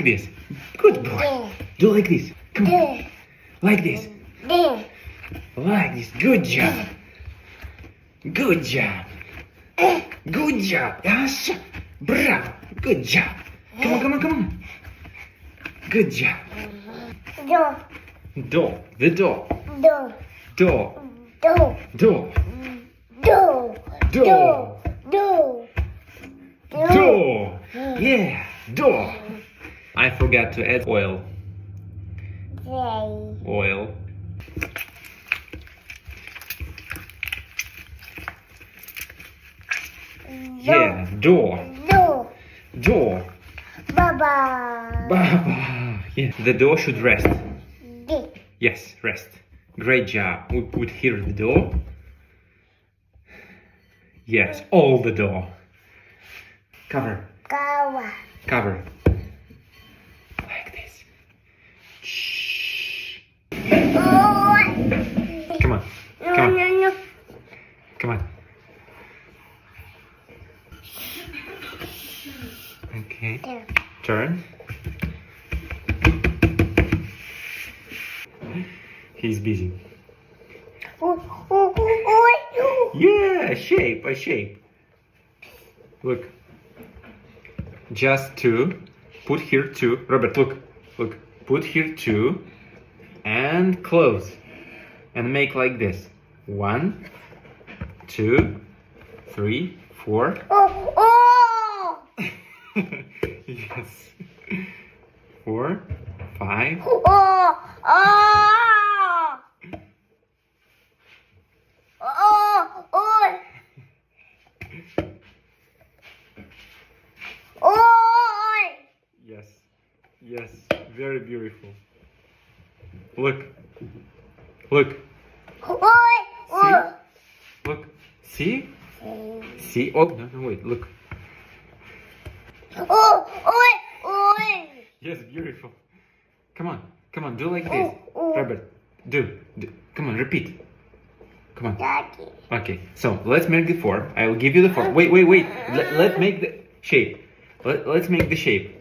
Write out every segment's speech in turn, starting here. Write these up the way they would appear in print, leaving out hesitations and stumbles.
this. Good boy. Do like this. Come on. Like this. Like this. Good job. Good job. Good job. Yes. Bravo. Good job. Come on, come on, come on. Good job. Door. The door. Door. Door. Door. Door. Yeah. Door. I forgot to add oil. Oil. Yeah. Door. Door. Baba. Yeah. The door should rest. Yes, rest. Great job. We put here the door. Yes, all the door. Cover. Cover. Like this. Shh. Come on. Come on. Come on. Okay. Turn. He's busy. Yeah, a shape. Look. Just two. Put here two. Robert, look. Put here two. And close. And make like this. 1, 2, 3, 4. Yes. 4, 5. Yes, very beautiful. Look. See? See? Oh, no, wait, look. Yes, beautiful. Come on, do like this. Robert, do. Come on, repeat. Come on. Daddy. Okay, so let's make the form. I will give you the form. Wait. Let's make the shape. Let's make the shape.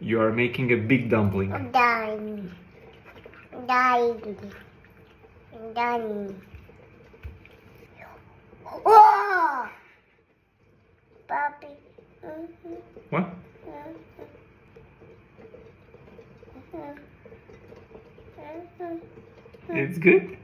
You are making a big dumpling. Daddy. Oh! Papi. What? It's good?